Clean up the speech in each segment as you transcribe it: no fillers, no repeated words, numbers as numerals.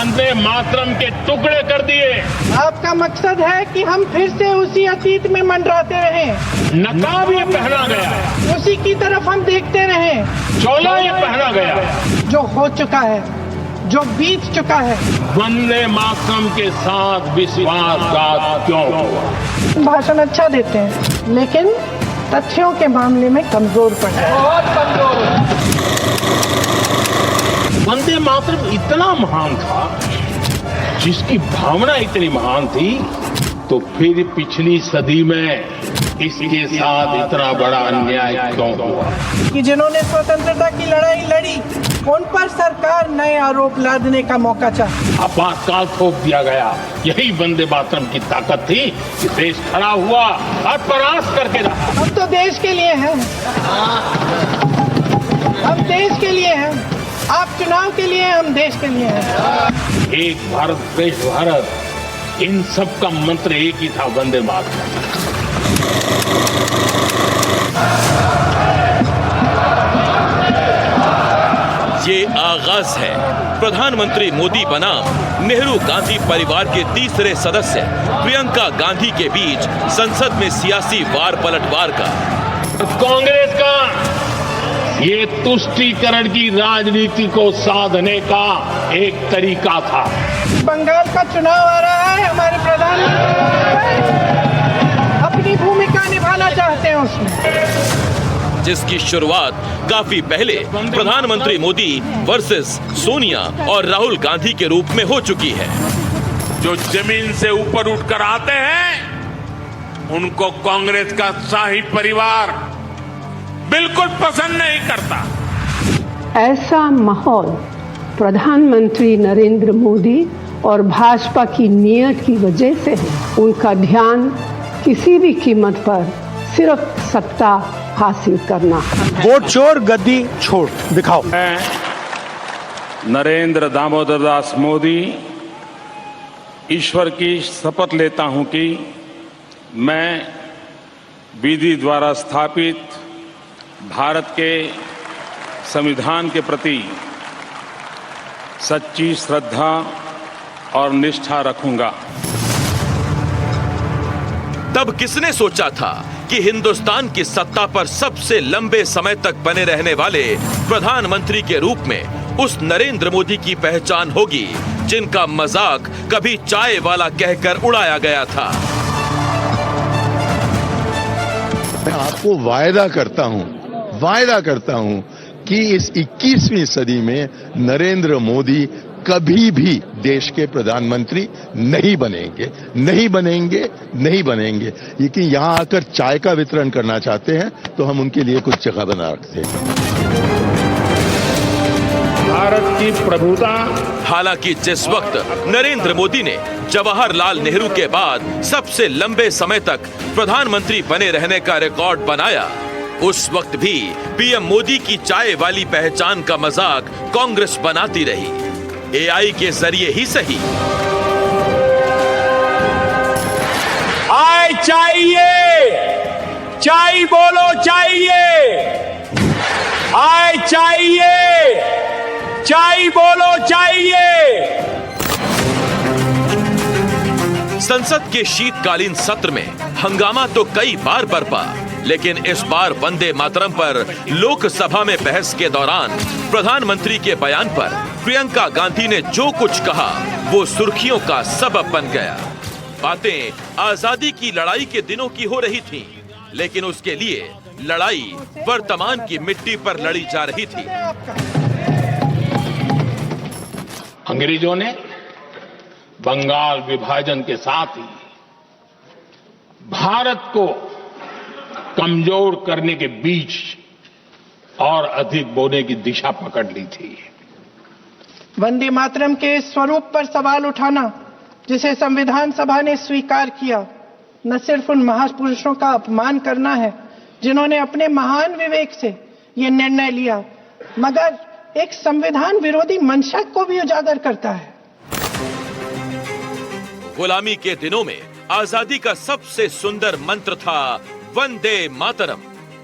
वंदे मातरम के टुकड़े कर दिए। आपका मकसद है कि हम फिर से उसी अतीत में मंडराते रहें। नकाब ये पहना गया, उसी की तरफ हम देखते रहें। चोला ये पहना गया, जो हो चुका है, जो बीत चुका है। वंदे मातरम के साथ विश्वासघात क्यों हुआ? भाषण अच्छा देते हैं, लेकिन तथ्यों के मामले में कमजोर पड़े, बहुत कमजोर। वंदे मातरम इतना महान था, जिसकी भावना इतनी महान थी, तो फिर पिछली सदी में इसके साथ इतना बड़ा अन्याय क्यों हुआ? कि जिन्होंने स्वतंत्रता की लड़ाई लड़ी, उन पर सरकार नए आरोप लादने का मौका चाहे। आपातकाल थोप दिया गया। यही वंदे मातरम की ताकत थी कि देश खड़ा हुआ और परास्त करके रहा। हम तो देश के लिए हैं, हम देश के लिए हैं। आप चुनाव के लिए, हम देश के लिए हैं। एक भारत श्रेष्ठ भारत, इन सब का मंत्र एक ही था, वंदे मातरम। ये आगाज है प्रधानमंत्री मोदी बनाम नेहरू गांधी परिवार के तीसरे सदस्य प्रियंका गांधी के बीच संसद में सियासी वार पलटवार का। कांग्रेस का ये तुष्टीकरण की राजनीति को साधने का एक तरीका था। बंगाल का चुनाव आ रहा है, हमारे प्रधानमंत्री अपनी भूमिका निभाना चाहते हैं उसमें, जिसकी शुरुआत काफी पहले प्रधानमंत्री मोदी वर्सेस सोनिया और राहुल गांधी के रूप में हो चुकी है। जो जमीन से ऊपर उठकर आते हैं, उनको कांग्रेस का शाही परिवार बिल्कुल पसंद नहीं करता। ऐसा माहौल प्रधानमंत्री नरेंद्र मोदी और भाजपा की नीयत की वजह से है। उनका ध्यान किसी भी कीमत पर सिर्फ सत्ता हासिल करना। वोट चोर, गद्दी छोड़ दिखाओ। मैं नरेंद्र दामोदर दास मोदी ईश्वर की शपथ लेता हूं कि मैं विधि द्वारा स्थापित भारत के संविधान के प्रति सच्ची श्रद्धा और निष्ठा रखूंगा। तब किसने सोचा था कि हिंदुस्तान की सत्ता पर सबसे लंबे समय तक बने रहने वाले प्रधानमंत्री के रूप में उस नरेंद्र मोदी की पहचान होगी, जिनका मजाक कभी चाय वाला कहकर उड़ाया गया था। मैं आपको वायदा करता हूं कि इस 21वीं सदी में नरेंद्र मोदी कभी भी देश के प्रधानमंत्री नहीं बनेंगे। लेकिन यहां आकर चाय का वितरण करना चाहते हैं, तो हम उनके लिए कुछ जगह बना रखते हैं। भारत की प्रभुता। हालांकि जिस वक्त नरेंद्र मोदी ने जवाहरलाल नेहरू के बाद सबसे लंबे समय तक प्रधानमंत्री बने रहने का रिकॉर्ड बनाया, उस वक्त भी पीएम मोदी की चाय वाली पहचान का मजाक कांग्रेस बनाती रही, एआई के जरिए ही सही। आय चाहिए, चाय बोलो चाहिए, आय चाहिए, चाय बोलो चाहिए। संसद के शीतकालीन सत्र में हंगामा तो कई बार बरपा, लेकिन इस बार वंदे मातरम पर लोकसभा में बहस के दौरान प्रधानमंत्री के बयान पर प्रियंका गांधी ने जो कुछ कहा वो सुर्खियों का सबब बन गया। बातें आजादी की लड़ाई के दिनों की हो रही थीं, लेकिन उसके लिए लड़ाई वर्तमान की मिट्टी पर लड़ी जा रही थी। अंग्रेजों ने बंगाल विभाजन के साथ ही भारत को कमजोर करने के बीच और अधिक बोने की दिशा पकड़ ली थी। वंदे मातरम के स्वरूप पर सवाल उठाना, जिसे संविधान सभा ने स्वीकार किया, न सिर्फ उन महापुरुषों का अपमान करना है जिन्होंने अपने महान विवेक से ये निर्णय लिया, मगर एक संविधान विरोधी मंशा को भी उजागर करता है। गुलामी के दिनों में आजादी का सबसे सुंदर मंत्र था वंदे मातरम,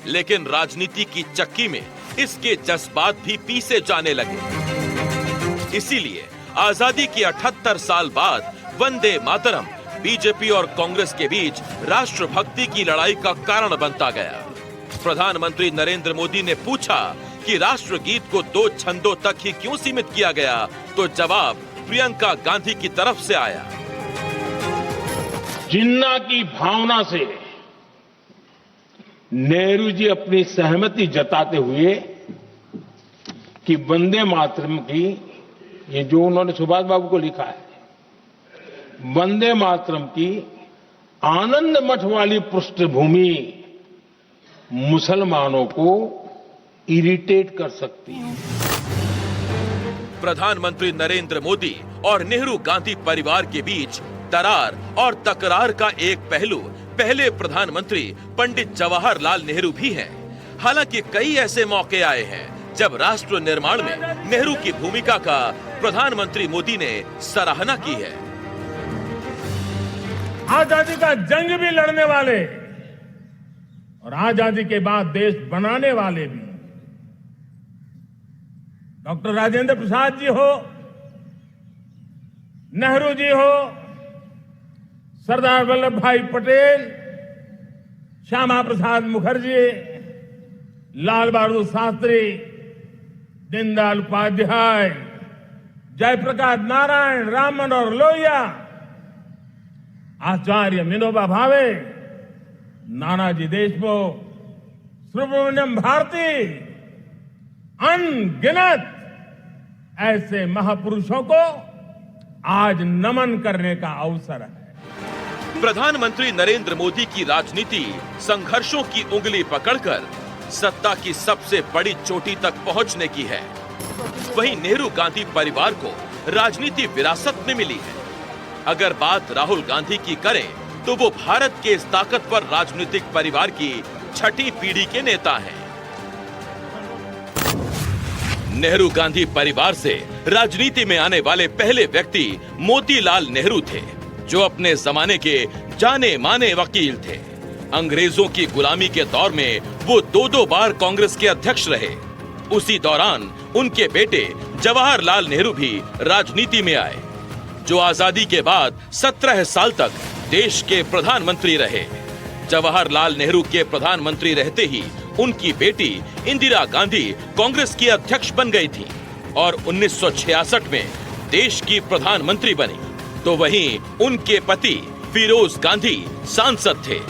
लेकिन राजनीति की चक्की में इसके जज्बात भी पीसे जाने लगे। इसीलिए आजादी के 78 साल बाद वंदे मातरम बीजेपी और कांग्रेस के बीच राष्ट्रभक्ति की लड़ाई का कारण बनता गया। प्रधानमंत्री नरेंद्र मोदी ने पूछा कि राष्ट्रगीत को 2 छंदों तक ही क्यों सीमित किया गया, तो जवाब प्रियंका गांधी की तरफ से आया। जिन्ना की भावना से नेहरू जी अपनी सहमति जताते हुए कि वंदे मातरम की, ये जो उन्होंने सुभाष बाबू को लिखा है, वंदे मातरम की आनंद मठ वाली पृष्ठभूमि मुसलमानों को इरिटेट कर सकती है। प्रधानमंत्री नरेंद्र मोदी और नेहरू गांधी परिवार के बीच दरार और तकरार का एक पहलू पहले प्रधानमंत्री पंडित जवाहरलाल नेहरू भी हैं। हालांकि कई ऐसे मौके आए हैं जब राष्ट्र निर्माण में नेहरू की भूमिका का प्रधानमंत्री मोदी ने सराहना की है। आजादी का जंग भी लड़ने वाले और आजादी के बाद देश बनाने वाले भी, डॉक्टर राजेंद्र प्रसाद जी हो, नेहरू जी हो, सरदार वल्लभ भाई पटेल, श्यामा प्रसाद मुखर्जी, लाल बहादुर शास्त्री, दीनदयाल उपाध्याय, जयप्रकाश नारायण, राम मनोहर लोहिया, आचार्य विनोबा भावे, नानाजी देशमुख, सुब्रमण्यम भारती, अनगिनत ऐसे महापुरुषों को आज नमन करने का अवसर है। प्रधानमंत्री नरेंद्र मोदी की राजनीति संघर्षों की उंगली पकड़कर सत्ता की सबसे बड़ी चोटी तक पहुंचने की है। वहीं नेहरू गांधी परिवार को राजनीति विरासत में मिली है। अगर बात राहुल गांधी की करें तो वो भारत के इस ताकतवर राजनीतिक परिवार की छठी पीढ़ी के नेता हैं। नेहरू गांधी परिवार से राजनीति में आने वाले पहले व्यक्ति मोतीलाल नेहरू थे, जो अपने जमाने के जाने माने वकील थे। अंग्रेजों की गुलामी के दौर में वो 2 बार कांग्रेस के अध्यक्ष रहे। उसी दौरान उनके बेटे जवाहरलाल नेहरू भी राजनीति में आए, जो आजादी के बाद 17 साल तक देश के प्रधानमंत्री रहे। जवाहरलाल नेहरू के प्रधानमंत्री रहते ही उनकी बेटी इंदिरा गांधी कांग्रेस की अध्यक्ष बन गई थी और 1966 में देश की प्रधानमंत्री बनी। तो वहीं उनके पति फिरोज गांधी सांसद थे।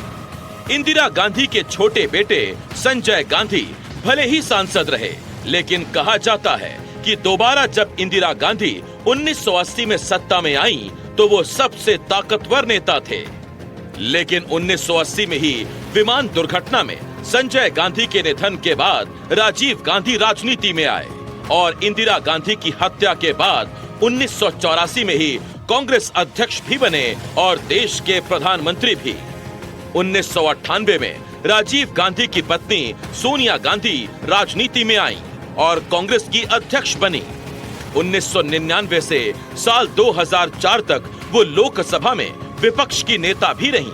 इंदिरा गांधी के छोटे बेटे संजय गांधी भले ही सांसद रहे, लेकिन कहा जाता है कि दोबारा जब इंदिरा गांधी 1980 में सत्ता में आई तो वो सबसे ताकतवर नेता थे। लेकिन 1980 में ही विमान दुर्घटना में संजय गांधी के निधन के बाद राजीव गांधी राजनीति में आए और इंदिरा गांधी की हत्या के बाद 1984 में ही कांग्रेस अध्यक्ष भी बने और देश के प्रधानमंत्री भी। 1998 में राजीव गांधी की पत्नी सोनिया गांधी राजनीति में आई और कांग्रेस की अध्यक्ष बनी। 1999 से साल 2004 तक वो लोकसभा में विपक्ष की नेता भी रहीं।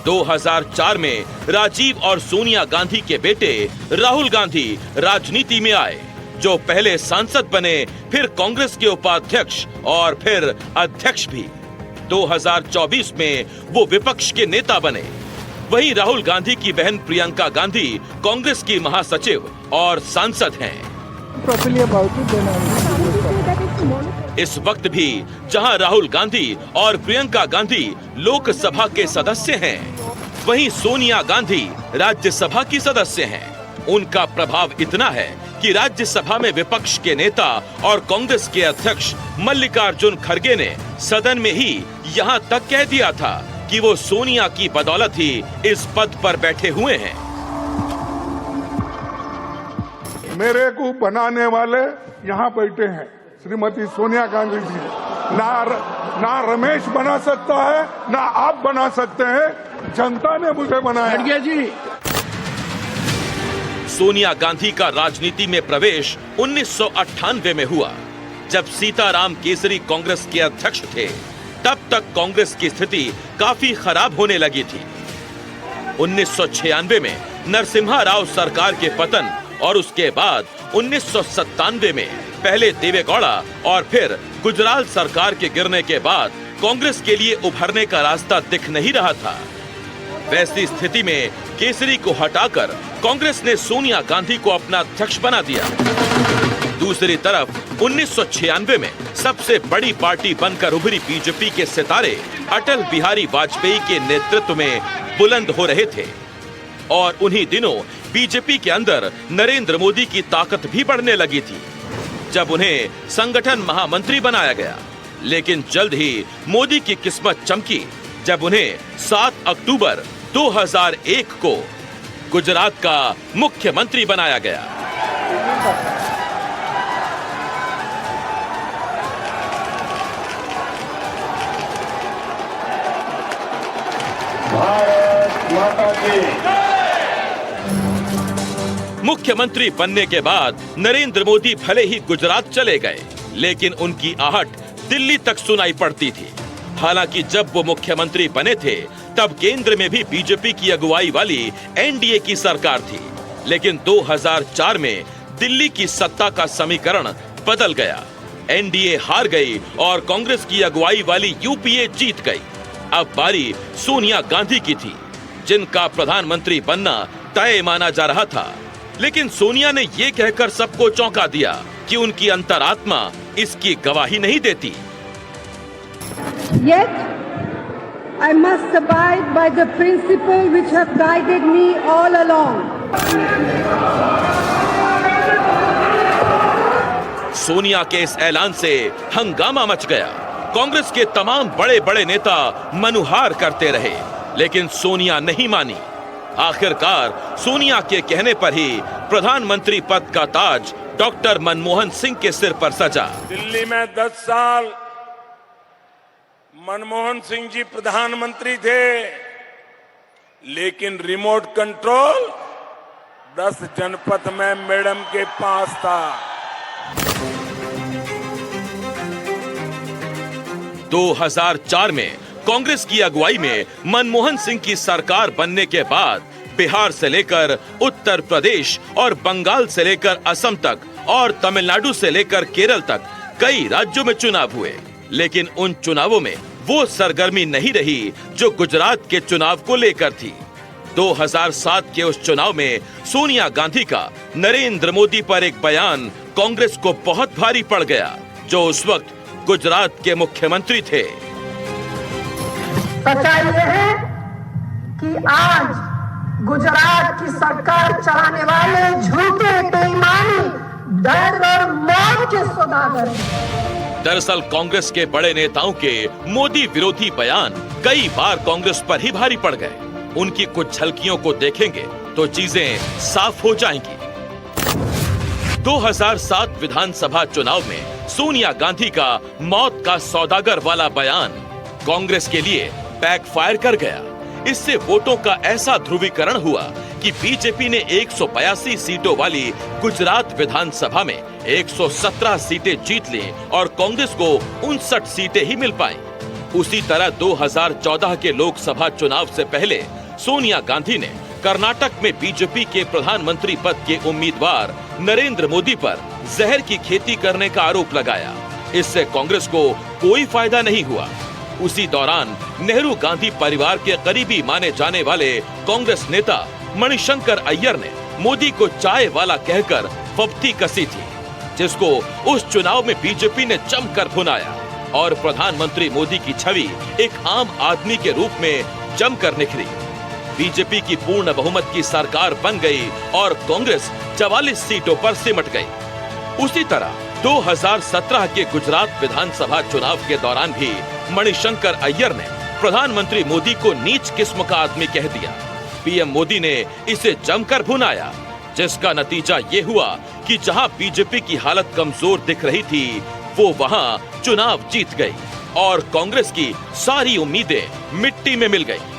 2004 में राजीव और सोनिया गांधी के बेटे राहुल गांधी राजनीति में आए, जो पहले सांसद बने, फिर कांग्रेस के उपाध्यक्ष और फिर अध्यक्ष भी। 2024 में वो विपक्ष के नेता बने। वहीं राहुल गांधी की बहन प्रियंका गांधी कांग्रेस की महासचिव और सांसद हैं। इस वक्त भी जहां राहुल गांधी और प्रियंका गांधी लोकसभा के सदस्य हैं, वहीं सोनिया गांधी राज्यसभा की सदस्य हैं। उनका प्रभाव इतना है कि राज्यसभा में विपक्ष के नेता और कांग्रेस के अध्यक्ष मल्लिकार्जुन खड़गे ने सदन में ही यहां तक कह दिया था कि वो सोनिया की बदौलत ही इस पद पर बैठे हुए हैं। मेरे को बनाने वाले यहाँ बैठे हैं, श्रीमती सोनिया गांधी जी। ना रमेश बना सकता है, ना आप बना सकते हैं, जनता ने मुझे बनाया जी। सोनिया गांधी का राजनीति में प्रवेश 1998 में हुआ, जब सीताराम केसरी कांग्रेस के अध्यक्ष थे। तब तक कांग्रेस की स्थिति काफी खराब होने लगी थी। 1996 में नरसिम्हा राव सरकार के पतन और उसके बाद 1997 में पहले देवेगौड़ा और फिर गुजराल सरकार के गिरने के बाद कांग्रेस के लिए उभरने का रास्ता दिख नहीं रहा था। वैसी स्थिति में केसरी को हटाकर कांग्रेस ने सोनिया गांधी को अपना अध्यक्ष बना दिया। दूसरी तरफ 1996 में सबसे बड़ी पार्टी बनकर उभरी बीजेपी के सितारे अटल बिहारी वाजपेयी के नेतृत्व में बुलंद हो रहे थे और उन्हीं दिनों बीजेपी के अंदर नरेंद्र मोदी की ताकत भी बढ़ने लगी थी जब उन्हें संगठन महामंत्री बनाया गया। लेकिन जल्द ही मोदी की किस्मत चमकी जब उन्हें 7 अक्टूबर 2001 को गुजरात का मुख्यमंत्री बनाया गया। मुख्यमंत्री बनने के बाद नरेंद्र मोदी भले ही गुजरात चले गए, लेकिन उनकी आहट दिल्ली तक सुनाई पड़ती थी। हालांकि जब वो मुख्यमंत्री बने थे तब केंद्र में भी बीजेपी की अगुवाई वाली एनडीए की सरकार थी, लेकिन 2004 में दिल्ली की सत्ता का समीकरण बदल गया। एनडीए हार गई और कांग्रेस की अगुवाई वाली यूपीए जीत गई। अब बारी सोनिया गांधी की थी, जिनका प्रधानमंत्री बनना तय माना जा रहा था। लेकिन सोनिया ने ये कहकर सबको चौंका दिया कि उनकी अंतरात्मा इसकी गवाही नहीं देती। Yet, I must abide by the principle which have guided me all along. Sonia के इस ऐलान से हंगामा मच गया। कांग्रेस के तमाम बड़े बड़े नेता मनुहार करते रहे, लेकिन सोनिया नहीं मानी। आखिरकार सोनिया के कहने पर ही प्रधानमंत्री पद का ताज डॉक्टर मनमोहन सिंह के सिर पर सजा। दिल्ली में 10 साल मनमोहन सिंह जी प्रधानमंत्री थे, लेकिन रिमोट कंट्रोल 10 जनपद में मैडम के पास था। 2004 में कांग्रेस की अगुवाई में मनमोहन सिंह की सरकार बनने के बाद बिहार से लेकर उत्तर प्रदेश और बंगाल से लेकर असम तक और तमिलनाडु से लेकर केरल तक कई राज्यों में चुनाव हुए, लेकिन उन चुनावों में वो सरगर्मी नहीं रही जो गुजरात के चुनाव को लेकर थी। 2007 के उस चुनाव में सोनिया गांधी का नरेंद्र मोदी पर एक बयान कांग्रेस को बहुत भारी पड़ गया, जो उस वक्त गुजरात के मुख्यमंत्री थे। सच्चाई ये है कि आज गुजरात की सरकार चलाने वाले झूठे बेईमानी डर और मौत के सौदागर हैं। दरअसल कांग्रेस के बड़े नेताओं के मोदी विरोधी बयान कई बार कांग्रेस पर ही भारी पड़ गए। उनकी कुछ झलकियों को देखेंगे तो चीजें साफ हो जाएंगी। 2007 विधानसभा चुनाव में सोनिया गांधी का मौत का सौदागर वाला बयान कांग्रेस के लिए बैकफायर कर गया। इससे वोटों का ऐसा ध्रुवीकरण हुआ कि बीजेपी ने 182 सीटों वाली गुजरात विधानसभा में 117 सीटें जीत ली और कांग्रेस को 59 सीटें ही मिल पाईं। उसी तरह 2014 के लोकसभा चुनाव से पहले सोनिया गांधी ने कर्नाटक में बीजेपी के प्रधानमंत्री पद के उम्मीदवार नरेंद्र मोदी पर जहर की खेती करने का आरोप लगाया। इससे कांग्रेस को कोई फायदा नहीं हुआ। उसी दौरान नेहरू गांधी परिवार के करीबी माने जाने वाले कांग्रेस नेता मणिशंकर अय्यर ने मोदी को चाय वाला कहकर फप्ती कसी थी, जिसको उस चुनाव में बीजेपी ने जमकर भुनाया और प्रधानमंत्री मोदी की छवि एक आम आदमी के रूप में जमकर निखरी। बीजेपी की पूर्ण बहुमत की सरकार बन गई और कांग्रेस 44 सीटों पर सिमट गई। उसी तरह 2017 के गुजरात विधानसभा चुनाव के दौरान भी मणिशंकर अय्यर ने प्रधानमंत्री मोदी को नीच किस्म का आदमी कह दिया। पीएम मोदी ने इसे जमकर भुनाया, जिसका नतीजा ये हुआ कि जहां बीजेपी की हालत कमजोर दिख रही थी, वो वहां चुनाव जीत गई और कांग्रेस की सारी उम्मीदें मिट्टी में मिल गई।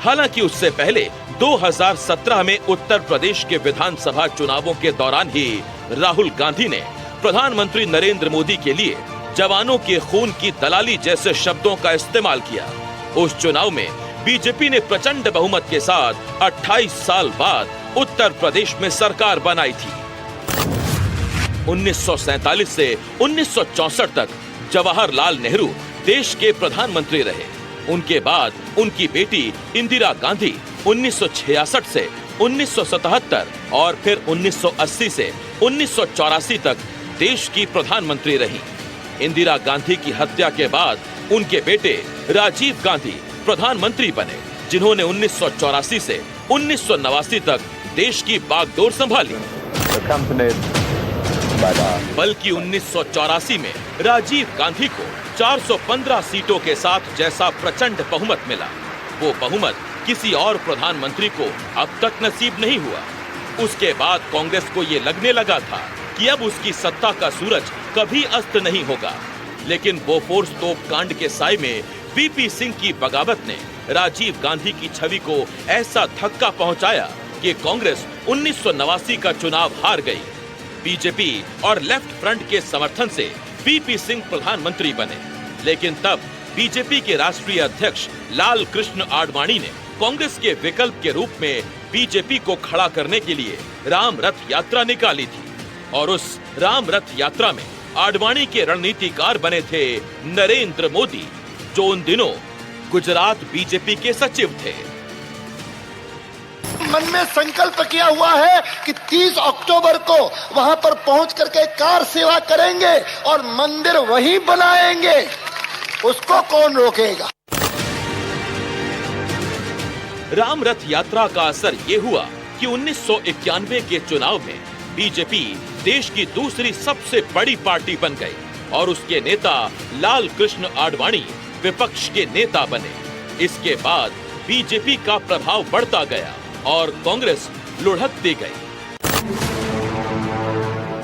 हालांकि उससे पहले 2017 में उत्तर प्रदेश के विधानसभा चुनावों के दौरान ही राहुल गांधी ने प्रधानमंत्री नरेंद्र मोदी के लिए जवानों के खून की दलाली जैसे शब्दों का इस्तेमाल किया। उस चुनाव में बीजेपी ने प्रचंड बहुमत के साथ 28 साल बाद उत्तर प्रदेश में सरकार बनाई थी। 1947 से 1964 तक जवाहरलाल नेहरू देश के प्रधानमंत्री रहे। उनके बाद उनकी बेटी इंदिरा गांधी 1966 से 1977 और फिर 1980 से 1984 तक देश की प्रधानमंत्री रही। इंदिरा गांधी की हत्या के बाद उनके बेटे राजीव गांधी प्रधानमंत्री बने, जिन्होंने 1984 से 1989 तक देश की बागडोर संभाली। बल्कि 1984 में राजीव गांधी को 415 सीटों के साथ जैसा प्रचंड बहुमत मिला, वो बहुमत किसी और प्रधानमंत्री को अब तक नसीब नहीं हुआ। उसके बाद कांग्रेस को ये लगने लगा था कि अब उसकी सत्ता का सूरज कभी अस्त नहीं होगा, लेकिन बोफोर्स तोप कांड के साए में वीपी सिंह की बगावत ने राजीव गांधी की छवि को ऐसा धक्का पहुंचाया कि कांग्रेस 1989 का चुनाव हार गई। बीजेपी और लेफ्ट फ्रंट के समर्थन से वीपी सिंह प्रधानमंत्री बने, लेकिन तब बीजेपी के राष्ट्रीय अध्यक्ष लाल कृष्ण आडवाणी ने कांग्रेस के विकल्प के रूप में बीजेपी को खड़ा करने के लिए राम रथ यात्रा निकाली थी, और उस राम रथ यात्रा में आडवाणी के रणनीतिकार बने थे नरेंद्र मोदी, जो उन दिनों गुजरात बीजेपी के सचिव थे। मन में संकल्प किया हुआ है कि 30 अक्टूबर को वहां पर पहुंच करके कार सेवा करेंगे और मंदिर वहीं बनाएंगे, उसको कौन रोकेगा। राम रथ यात्रा का असर ये हुआ कि 1991 के चुनाव में बीजेपी देश की दूसरी सबसे बड़ी पार्टी बन गई और उसके नेता लाल कृष्ण आडवाणी विपक्ष के नेता बने। इसके बाद बीजेपी का प्रभाव बढ़ता गया और कांग्रेस लुढ़कती गई।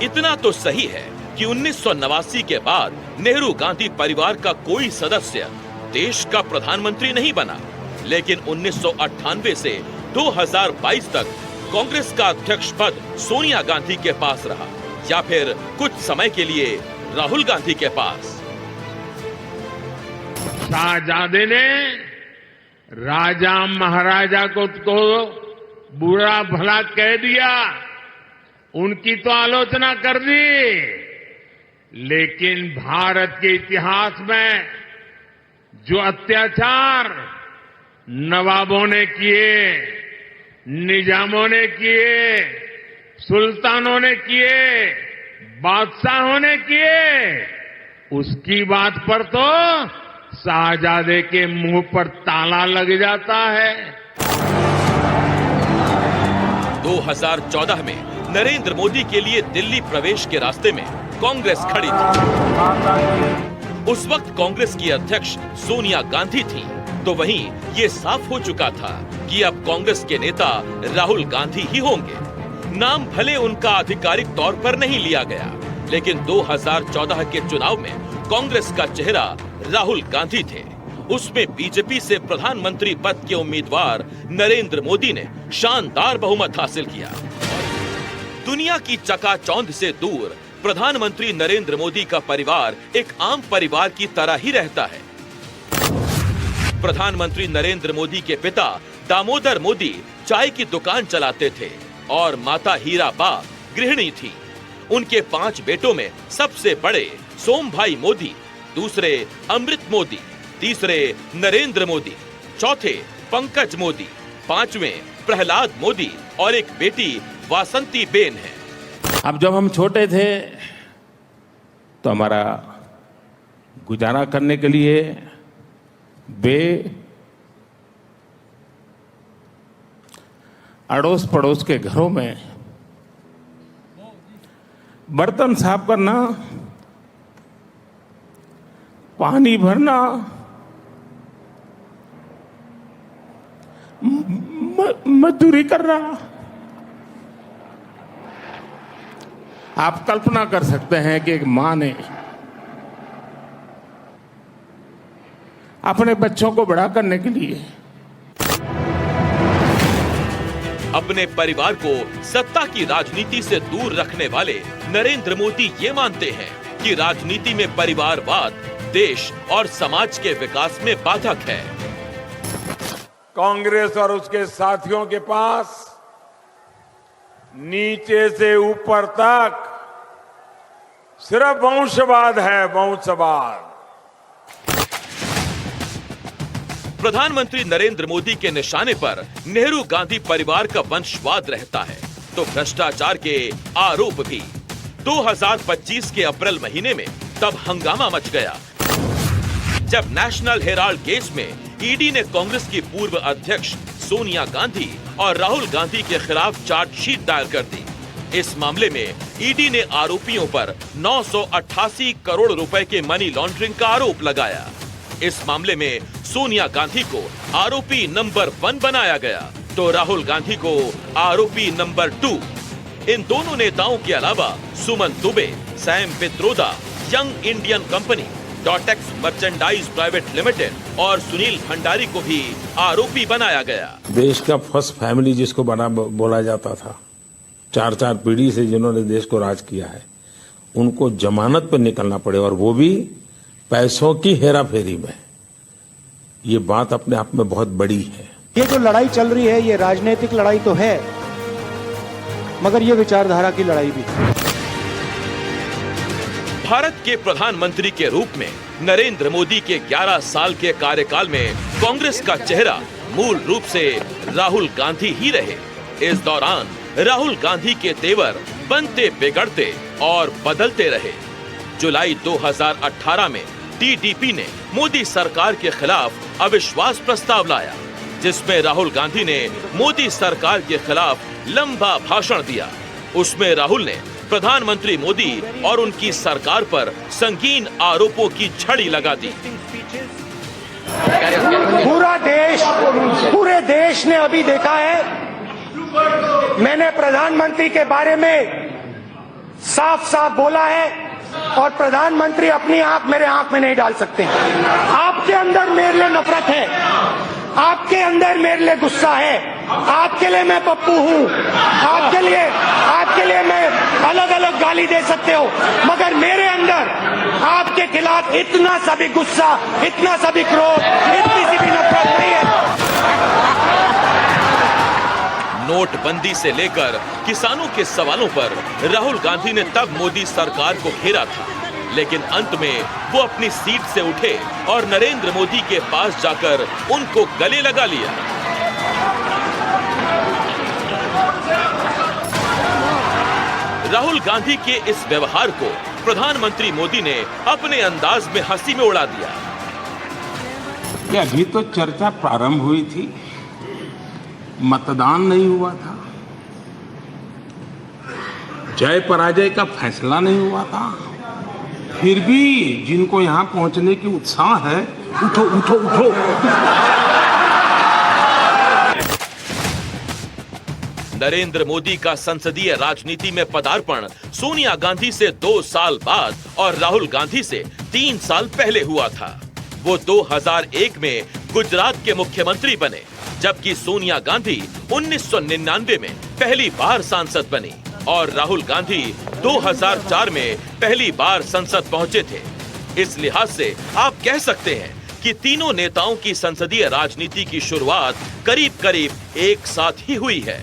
इतना तो सही है कि 1989 के बाद नेहरू गांधी परिवार का कोई सदस्य देश का प्रधानमंत्री नहीं बना, लेकिन 1998 से 2022 तक कांग्रेस का अध्यक्ष पद सोनिया गांधी के पास रहा, या फिर कुछ समय के लिए राहुल गांधी के पास। शाहजादे ने राजा महाराजा को बुरा भला कह दिया, उनकी तो आलोचना कर दी, लेकिन भारत के इतिहास में जो अत्याचार नवाबों ने किए, निजामों ने किए, सुल्तानों ने किए, बादशाहों ने किए, उसकी बात पर तो शाहजादे के मुंह पर ताला लग जाता है। 2014 में नरेंद्र मोदी के लिए दिल्ली प्रवेश के रास्ते में कांग्रेस खड़ी थी। उस वक्त कांग्रेस की अध्यक्ष सोनिया गांधी थी, तो वहीं ये साफ हो चुका था कि अब कांग्रेस के नेता राहुल गांधी ही होंगे। नाम भले उनका आधिकारिक तौर पर नहीं लिया गया, लेकिन 2014 के चुनाव में कांग्रेस का चेहरा राहुल गांधी थे। उसमें बीजेपी से प्रधानमंत्री पद के उम्मीदवार नरेंद्र मोदी ने शानदार बहुमत हासिल किया। दुनिया की चकाचौंध से दूर प्रधानमंत्री नरेंद्र मोदी का परिवार एक आम परिवार की तरह ही रहता है। प्रधानमंत्री नरेंद्र मोदी के पिता दामोदर मोदी चाय की दुकान चलाते थे और माता हीराबा गृहिणी थी। उनके 5 बेटों में सबसे बड़े सोमभाई मोदी, दूसरे अमृत मोदी, तीसरे नरेंद्र मोदी, चौथे पंकज मोदी, 5वें प्रहलाद मोदी और एक बेटी वासंती बेन है। अब जब हम छोटे थे तो हमारा गुजारा करने के लिए वे अड़ोस पड़ोस के घरों में बर्तन साफ करना, पानी भरना, मजदूरी करना। आप कल्पना कर सकते हैं कि एक मां ने अपने बच्चों को बड़ा करने के लिए अपने परिवार को सत्ता की राजनीति से दूर रखने वाले नरेंद्र मोदी ये मानते हैं कि राजनीति में परिवारवाद देश और समाज के विकास में बाधक है। कांग्रेस और उसके साथियों के पास नीचे से ऊपर तक सिर्फ वंशवाद है, वंशवाद। प्रधानमंत्री नरेंद्र मोदी के निशाने पर नेहरू गांधी परिवार का वंशवाद रहता है तो भ्रष्टाचार के आरोप भी। 2025 के अप्रैल महीने में तब हंगामा मच गया जब नेशनल हेराल्ड केस में ईडी ने कांग्रेस की पूर्व अध्यक्ष सोनिया गांधी और राहुल गांधी के खिलाफ चार्जशीट दायर कर दी। इस मामले में ईडी ने आरोपियों पर 988 करोड़ रुपए के मनी लॉन्ड्रिंग का आरोप लगाया। इस मामले में सोनिया गांधी को आरोपी नंबर 1 बनाया गया तो राहुल गांधी को आरोपी नंबर 2। इन दोनों नेताओं के अलावा Suman Dubey, Sam Pitroda, Young Indian company, Dotex Merchandise Private Limited और सुनील भंडारी को भी आरोपी बनाया गया। देश का फर्स्ट फैमिली जिसको बड़ा बोला जाता था, 4 पीढ़ी से जिन्होंने देश को राज किया है, उनको जमानत पर निकलना पड़े और वो भी पैसों की हेराफेरी में। ये बात अपने आप में बहुत बड़ी है। ये जो लड़ाई चल रही है, ये राजनीतिक लड़ाई तो है, मगर ये विचारधारा की लड़ाई भी है। भारत के प्रधानमंत्री के रूप में नरेंद्र मोदी के 11 साल के कार्यकाल में कांग्रेस का चेहरा मूल रूप से राहुल गांधी ही रहे। इस दौरान राहुल गांधी के तेवर बनते बिगड़ते और बदलते रहे। जुलाई 2018 में टीडीपी ने मोदी सरकार के खिलाफ अविश्वास प्रस्ताव लाया, जिसमें राहुल गांधी ने मोदी सरकार के खिलाफ लंबा भाषण दिया। उसमें राहुल ने प्रधानमंत्री मोदी और उनकी सरकार पर संगीन आरोपों की झड़ी लगा दी। पूरे देश ने अभी देखा है, मैंने प्रधानमंत्री के बारे में साफ साफ बोला है और प्रधानमंत्री अपनी आंख मेरे आंख में नहीं डाल सकते। आपके अंदर मेरे लिए नफरत है, आपके अंदर मेरे लिए गुस्सा है, आपके लिए मैं पप्पू हूँ, आपके लिए मैं अलग अलग गाली दे सकते हो, मगर मेरे अंदर आपके खिलाफ इतना सा भी गुस्सा, इतना सा भी क्रोध, इतनी सी भी नफरत नहीं है। नोटबंदी से लेकर किसानों के सवालों पर राहुल गांधी ने तब मोदी सरकार को घेरा था, लेकिन अंत में वो अपनी सीट से उठे और नरेंद्र मोदी के पास जाकर उनको गले लगा लिया। राहुल गांधी के इस व्यवहार को प्रधानमंत्री मोदी ने अपने अंदाज में हंसी में उड़ा दिया। अभी तो चर्चा प्रारंभ हुई थी, मतदान नहीं हुआ था, जय पराजय का फैसला नहीं हुआ था, फिर भी जिनको यहां पहुंचने की उत्साह है, उठो उठो उठो। नरेंद्र मोदी का संसदीय राजनीति में पदार्पण सोनिया गांधी से 2 साल बाद और राहुल गांधी से 3 साल पहले हुआ था। वो 2001 में गुजरात के मुख्यमंत्री बने, जबकि सोनिया गांधी 1999 में पहली बार सांसद बनी और राहुल गांधी 2004 में पहली बार संसद पहुंचे थे। इस लिहाज से आप कह सकते हैं कि तीनों नेताओं की संसदीय राजनीति की शुरुआत करीब करीब एक साथ ही हुई है।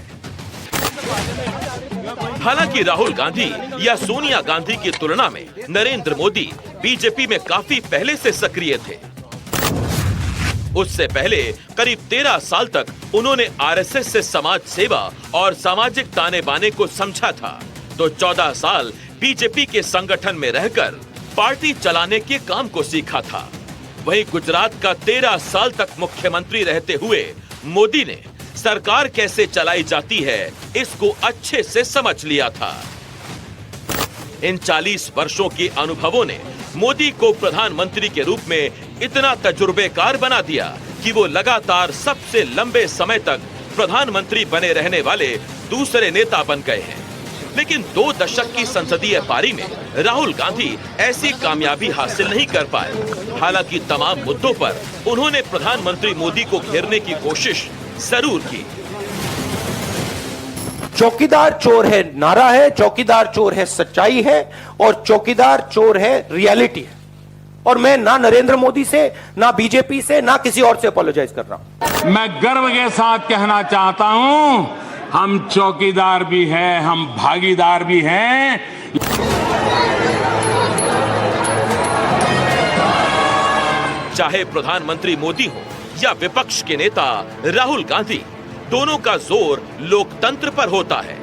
हालांकि राहुल गांधी या सोनिया गांधी की तुलना में नरेंद्र मोदी बीजेपी में काफी पहले से सक्रिय थे। उससे पहले करीब 13 साल तक उन्होंने आरएसएस से समाज सेवा और सामाजिक ताने बाने को समझा था, तो 14 साल बीजेपी के संगठन में रहकर पार्टी चलाने के काम को सीखा था। वहीं गुजरात का 13 साल तक मुख्यमंत्री रहते हुए मोदी ने सरकार कैसे चलाई जाती है इसको अच्छे से समझ लिया था। इन 40 वर्षों के अनुभवों ने मोदी को प्रधानमंत्री के रूप में इतना तजुर्बेकार बना दिया कि वो लगातार सबसे लंबे समय तक प्रधानमंत्री बने रहने वाले दूसरे नेता बन गए हैं। लेकिन 2 दशक की संसदीय पारी में राहुल गांधी ऐसी कामयाबी हासिल नहीं कर पाए। हालांकि तमाम मुद्दों पर उन्होंने प्रधानमंत्री मोदी को घेरने की कोशिश जरूर की। चौकीदार चोर है नारा है, चौकीदार चोर है सच्चाई है, और चौकीदार चोर है रियलिटी है। और मैं ना नरेंद्र मोदी से, ना बीजेपी से, ना किसी और से अपोलोजाइज कर रहा हूं। मैं गर्व के साथ कहना चाहता हूं, हम चौकीदार भी हैं, हम भागीदार भी हैं। चाहे प्रधानमंत्री मोदी हो या विपक्ष के नेता राहुल गांधी, दोनों का जोर लोकतंत्र पर होता है।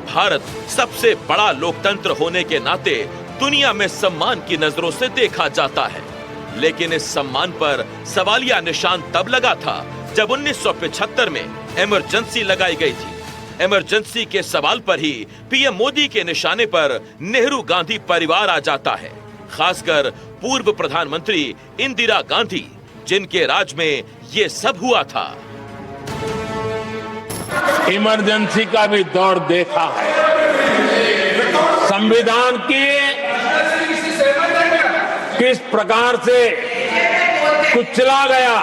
भारत सबसे बड़ा लोकतंत्र होने के नाते दुनिया में सम्मान की नजरों से देखा जाता है, लेकिन इस सम्मान पर सवालिया निशान तब लगा था जब 1975 में इमरजेंसी लगाई गई थी। इमरजेंसी के सवाल पर ही पीएम मोदी के निशाने पर नेहरू गांधी परिवार आ जाता है, खासकर पूर्व प्रधानमंत्री इंदिरा गांधी, जिनके राज में ये सब हुआ था। इमरजेंसी का भी दौर देखा है। संविधान की किस प्रकार से कुचला गया।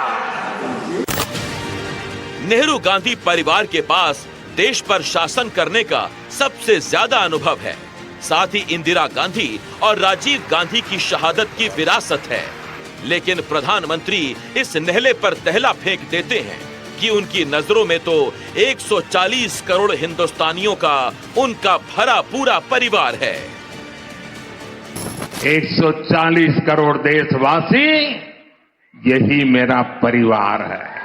नेहरू गांधी परिवार के पास देश पर शासन करने का सबसे ज्यादा अनुभव है। साथ ही इंदिरा गांधी और राजीव गांधी की शहादत की विरासत है। लेकिन प्रधानमंत्री इस नहले पर तहला फेंक देते हैं कि उनकी नजरों में तो 140 करोड़ हिंदुस्तानियों का उनका भरा पूरा परिवार है। 140 करोड़ देशवासी, यही मेरा परिवार है।